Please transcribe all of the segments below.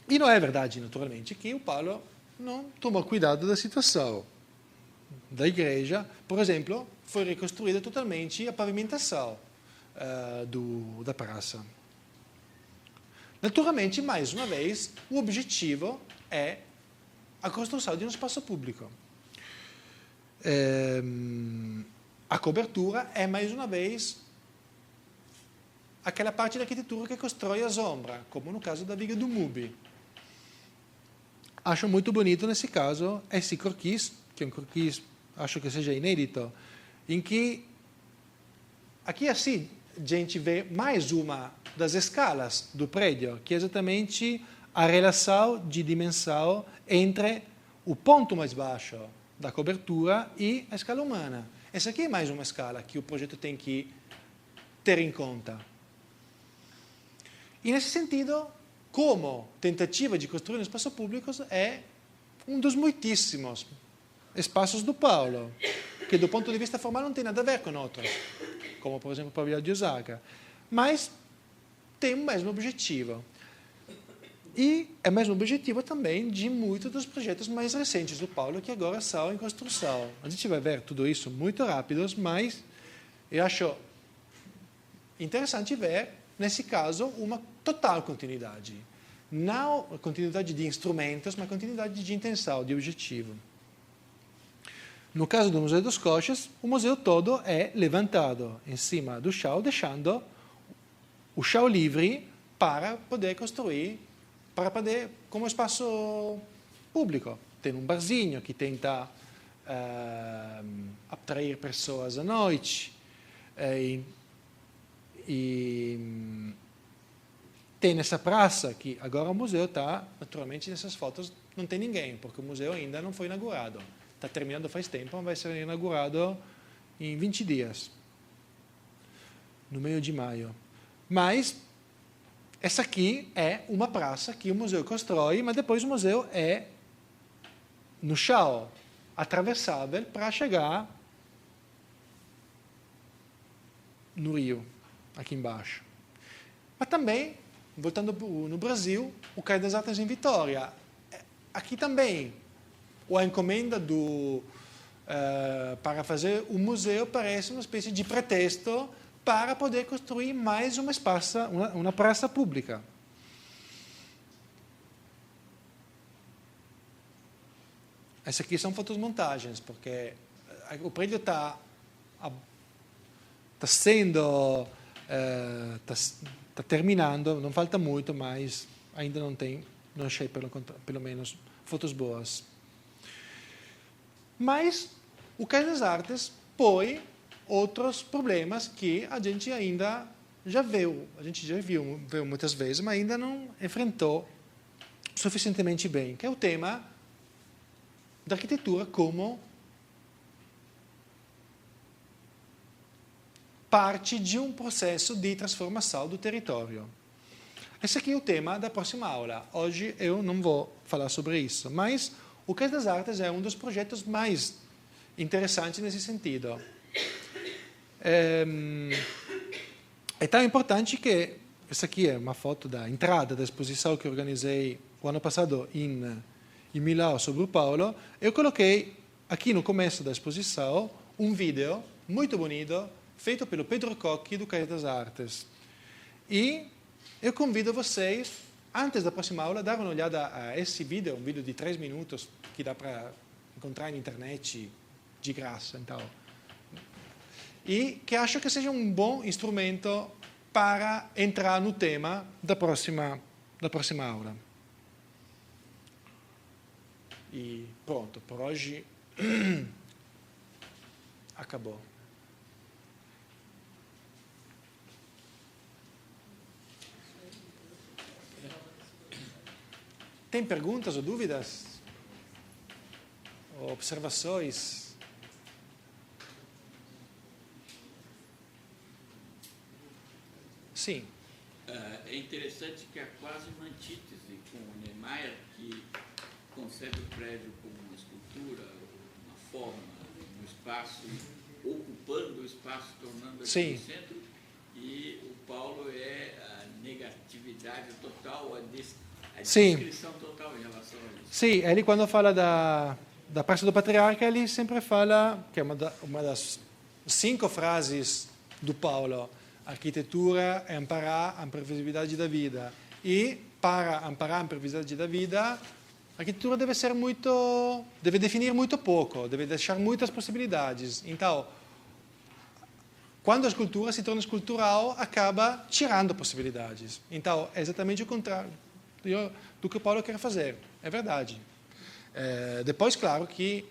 E não é verdade, naturalmente, que o Paulo não tomou cuidado da situação. Da igreja, por exemplo, foi reconstruída totalmente a pavimentação da praça. Naturalmente, mais uma vez, o objetivo é a construção de um espaço público. A cobertura é, mais uma vez, aquela parte da arquitetura que constrói a sombra, como no caso da Viga do Mubi. Acho muito bonito, nesse caso, esse croquis, que é um croquis, acho que seja inédito, em que, aqui assim, a gente vê mais uma das escalas do prédio, que é exatamente a relação de dimensão entre o ponto mais baixo da cobertura e a escala humana. Essa aqui é mais uma escala que o projeto tem que ter em conta. E, nesse sentido, como tentativa de construir um espaço público, é um dos muitíssimos espaços do Paulo, que do ponto de vista formal não tem nada a ver com outros, como, por exemplo, o Pavilhão de Osaka, mas tem o mesmo objetivo. E é o mesmo objetivo também de muitos dos projetos mais recentes do Paulo, que agora estão em construção. A gente vai ver tudo isso muito rápido, mas eu acho interessante ver, nesse caso, uma total continuidade. Não a continuidade de instrumentos, mas a continuidade de intenção, de objetivo. No caso do Museu dos Coches, o museu todo é levantado em cima do chão, deixando o chão livre para poder construir, para poder, como espaço público. Tem um barzinho que tenta atrair pessoas à noite, e tem essa praça que agora o museu está, naturalmente, nessas fotos não tem ninguém, porque o museu ainda não foi inaugurado. Está terminando faz tempo, mas vai ser inaugurado em 20 dias, no meio de maio. Mas essa aqui é uma praça que o museu constrói, mas depois o museu é no chão, atravessável para chegar no rio, aqui embaixo. Mas também, voltando no Brasil, o Cais das Artes em Vitória. Aqui também, a encomenda para fazer o museu parece uma espécie de pretexto para poder construir mais uma praça pública. Essas aqui são fotomontagens, porque o prédio está sendo... Está terminando, não falta muito, mas ainda não achei pelo menos fotos boas. Mas o Cais das Artes põe outros problemas que a gente ainda já viu, viu muitas vezes, mas ainda não enfrentou suficientemente bem, que é o tema da arquitetura como parte de um processo de transformação do território. Esse aqui é o tema da próxima aula. Hoje eu não vou falar sobre isso, mas o Cais das Artes é um dos projetos mais interessantes nesse sentido. É tão importante que essa aqui é uma foto da entrada da exposição que organizei o ano passado em Milão sobre o Paulo. Eu coloquei aqui no começo da exposição um vídeo muito bonito feito pelo Pedro Cocchi do Cais das Artes. E eu convido vocês, antes da próxima aula, a dar uma olhada a esse vídeo, um vídeo de 3 minutos que dá para encontrar na internet de graça, então. E que acho que seja um bom instrumento para entrar no tema da próxima aula. E pronto, por hoje acabou. Tem perguntas ou dúvidas? Ou observações? Sim. É interessante que há quase uma antítese com o Niemeyer, que concebe o prédio como uma escultura, uma forma, um espaço, ocupando o espaço, tornando aquilo o centro, e o Paulo é a negatividade total, a A Sim. descrição total em relação a isso. Sì, ele quando fala da Praça do Patriarca, ele sempre fala, che è uma das 5 frases do Paulo, arquitetura é amparar a imprevisibilidade da vida. E para amparar a imprevisibilidade da vida, a arquitetura deve definir muito pouco, deve deixar muitas possibilidades. Então, quando a escultura se torna escultural, acaba tirando possibilidades. Então, é exatamente o contrário do que o Paulo quer fazer. É verdade. Depois, claro que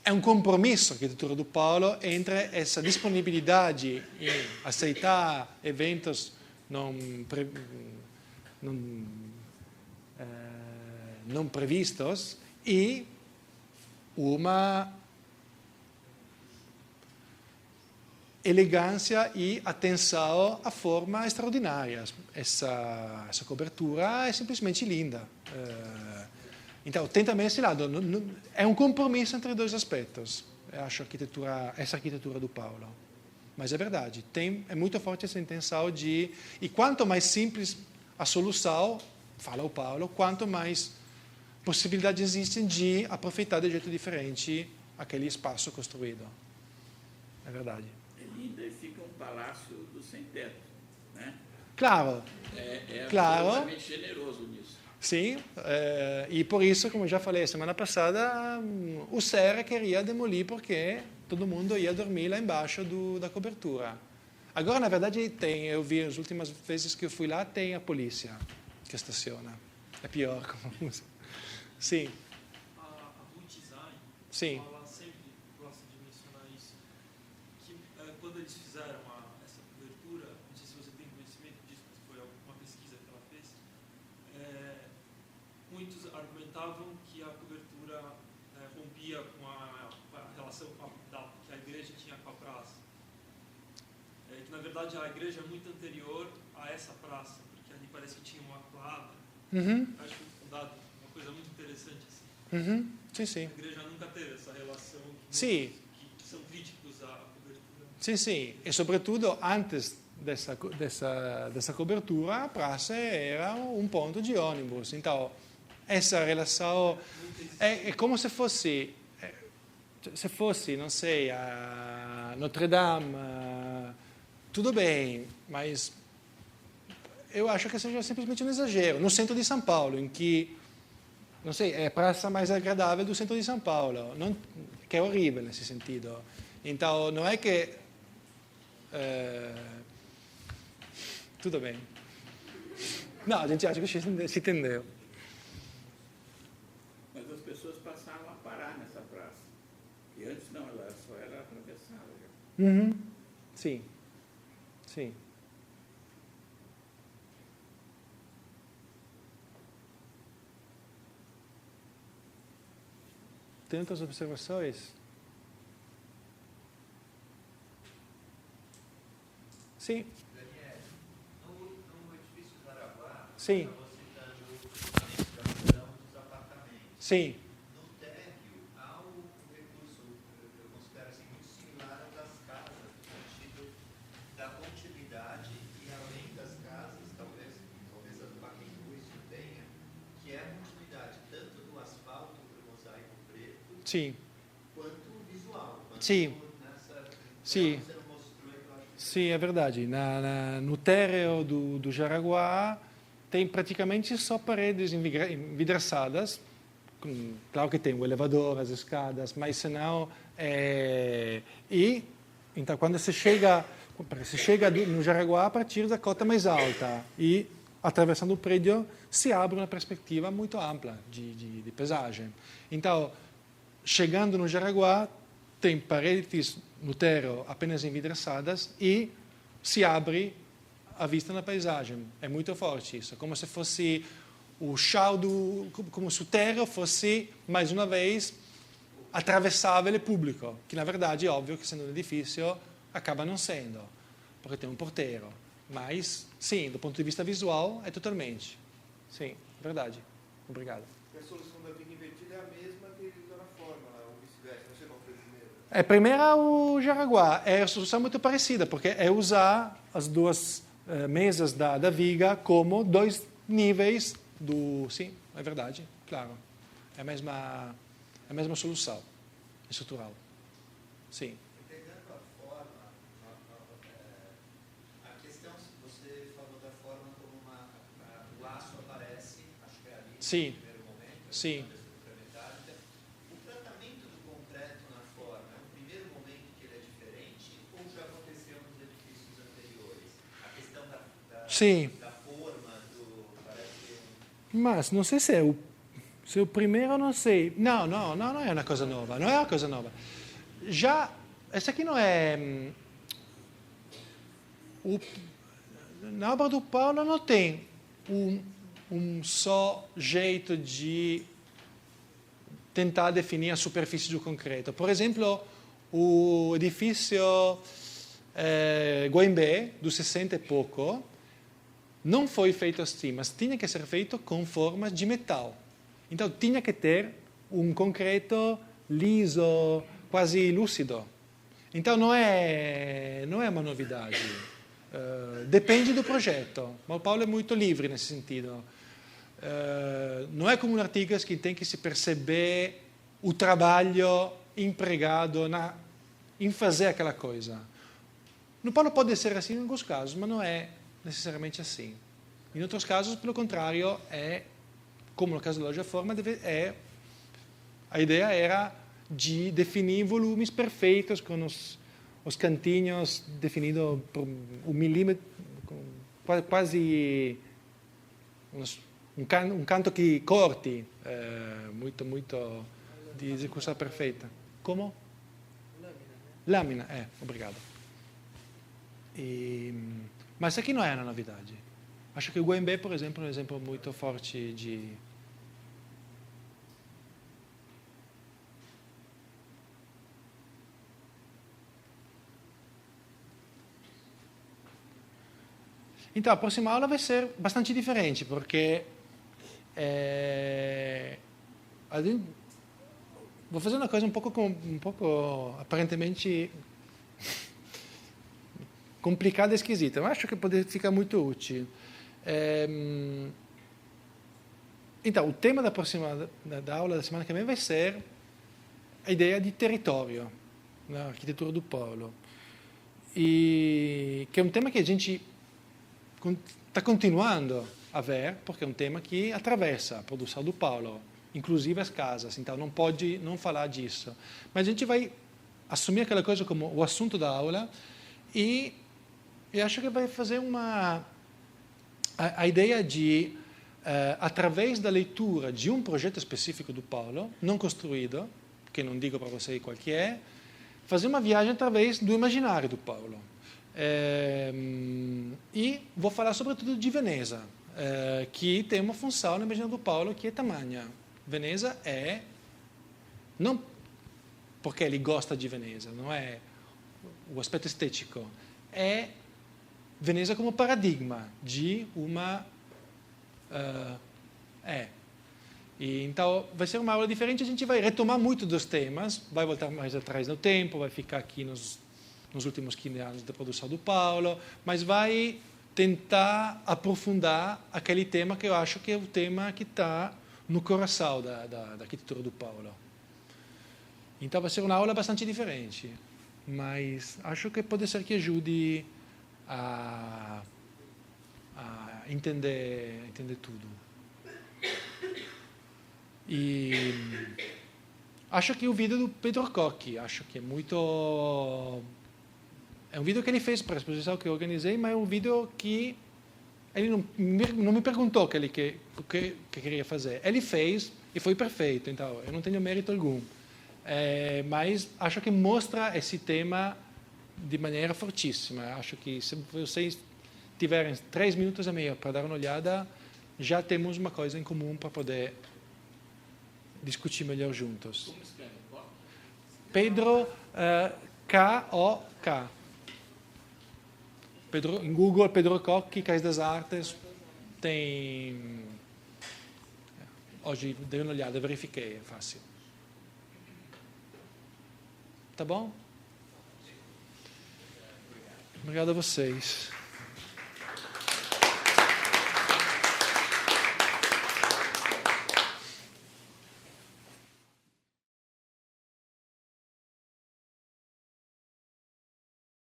é um compromisso a arquitetura do Paulo entre essa disponibilidade em aceitar eventos não previstos e uma elegância e atenção à forma extraordinária. Essa cobertura é simplesmente linda. Então, tem também esse lado. É um compromisso entre dois aspectos, eu acho, essa arquitetura do Paulo. Mas é verdade, é muito forte essa intenção de... E quanto mais simples a solução, fala o Paulo, quanto mais possibilidades existem de aproveitar de jeito diferente aquele espaço construído. É verdade. Linda e fica um palácio do sem-teto, né? Claro. É claro. absolutamente generoso nisso. Sim, e por isso, como já falei semana passada, o Serra queria demolir porque todo mundo ia dormir lá embaixo da cobertura. Agora, na verdade, eu vi as últimas vezes que eu fui lá, tem a polícia que estaciona. É pior. Sim. A Blue Design, Sim. ela sempre gosta de mencionar isso, que quando eles fizeram essa cobertura, não sei se você tem conhecimento disso, mas foi uma pesquisa que ela fez, muitos argumentavam que a cobertura rompia com a relação que a igreja tinha com a praça. Que, na verdade, a igreja é muito anterior a essa praça, porque ali parece que tinha uma quadra. Acho que um dado, uma coisa muito interessante assim. Sim, sim. A igreja nunca teve essa relação Sim. que são críticos à cobertura. Sim, sim. E, sobretudo, antes dessa cobertura, a praça era um ponto de ônibus. Então, essa relação é como se fosse, não sei, a Notre Dame, tudo bem, mas eu acho que seja simplesmente um exagero. No centro de São Paulo, em que, não sei, é a praça mais agradável do centro de São Paulo, que é horrível nesse sentido. Então, não é que... tudo bem. No, a gente acha que si entendeu. Mas as pessoas passavam a parar nessa praça. E antes não, ela só era atravessada. Sim, sim. Tem outras observações? Sim. Daniel, no edifício Jaraguá, Sim. estava citando a legislação dos apartamentos. Sim. No térreo, há um recurso, eu considero assim, muito similar ao das casas, no sentido da continuidade e além das casas, talvez a do Pacaembu isso tenha, que é a continuidade tanto do asfalto para o mosaico preto, Sim. quanto visual. Quanto Sim. nessa, Sim. você não mostrou, eu acho que Sim, é verdade. No térreo do Jaraguá tem praticamente só paredes envidraçadas. Claro que tem o elevador, as escadas, mas senão... E, então, quando se chega no Jaraguá a partir da cota mais alta e atravessando o prédio, se abre uma perspectiva muito ampla de paisagem. Então, chegando no Jaraguá, tem paredes no térreo apenas envidraçadas e se abre a vista na paisagem. É muito forte isso. Como se fosse o chão como se o térreo fosse, mais uma vez, atravessável e público, que na verdade, é óbvio que sendo um edifício, acaba não sendo, porque tem um porteiro. Mas, sim, do ponto de vista visual, é totalmente. Sim, verdade. Obrigado. E a solução da viga invertida é a mesma que está na forma, ou vice-versa. Não sei qual foi a primeira. Primeiro o Jaraguá. É a solução muito parecida, porque é usar as duas mesas da viga como 2 níveis do... Sim, é verdade, claro. É a mesma solução estrutural. Sim. Pegando a forma, a questão, você falou da forma como o aço aparece, acho que é ali Sim. no primeiro momento, Sim. da estrutura metálica. O tratamento do concreto na forma é o primeiro momento que ele é diferente ou já aconteceu nos edifícios anteriores? A questão Sim. da forma, parece Mas não sei se o primeiro, não sei. Não é uma coisa nova. Não é uma coisa nova. Já, essa aqui não é... na obra do Paulo não tem um só jeito de tentar definir a superfície do concreto. Por exemplo, o edifício Guaimbé, do 60 e pouco, não foi feito assim, mas tinha que ser feito com formas de metal. Então, tinha que ter um concreto liso, quase lúcido. Então, não é uma novidade. Depende do projeto. Mas o Paulo é muito livre nesse sentido. Não é como o Artigas que tem que se perceber o trabalho empregado em fazer aquela coisa. No Paulo pode ser assim em alguns casos, mas não é necessariamente assim. Em outros casos, pelo contrário, como no caso da loja forma, a ideia era de definir volumes perfeitos com os cantinhos definidos por um milímetro, quase um canto que corte, muito de execução perfeita. Como? Lâmina, obrigado. Mas aqui não é uma novidade. Acho que o Guaimbé, por exemplo, é um exemplo muito forte de... Então, a próxima aula vai ser bastante diferente, porque vou fazer uma coisa um pouco aparentemente complicada e esquisita. Eu acho que pode ficar muito útil. Então, o tema da aula da semana que vem vai ser a ideia de território na arquitetura do Paulo. Que é um tema que a gente está continuando a ver, porque é um tema que atravessa a produção do Paulo, inclusive as casas, então não pode não falar disso. Mas a gente vai assumir aquela coisa como o assunto da aula e acho que vai fazer a ideia de, através da leitura de um projeto específico do Paulo, não construído, que não digo para você qual que é, fazer uma viagem através do imaginário do Paulo. E vou falar sobretudo de Veneza, que tem uma função no imaginário do Paulo que é tamanha. Veneza não porque ele gosta de Veneza, não é o aspecto estético, é Veneza como paradigma de uma... Então, vai ser uma aula diferente, a gente vai retomar muito dos temas, vai voltar mais atrás no tempo, vai ficar aqui nos últimos 15 anos da produção do Paulo, mas vai tentar aprofundar aquele tema que eu acho que é o tema que está no coração da arquitetura do Paulo. Então, vai ser uma aula bastante diferente, mas acho que pode ser que ajude a entender tudo. E acho que o vídeo do Pedro Cocchi, acho que é muito... É um vídeo que ele fez para a exposição que eu organizei, mas é um vídeo que ele não me perguntou o que queria fazer. Ele fez e foi perfeito, então eu não tenho mérito algum. Mas acho que mostra esse tema de maneira fortíssima. Acho que se vocês tiverem 3 minutos e meio para dar uma olhada, já temos uma coisa em comum para poder discutir melhor juntos. Como escreve? Pedro, K-O-K. Em Google, Pedro Cocchi, Cais das Artes, tem... Hoje dei uma olhada, verifiquei, é fácil. Tá bom? Obrigado a vocês.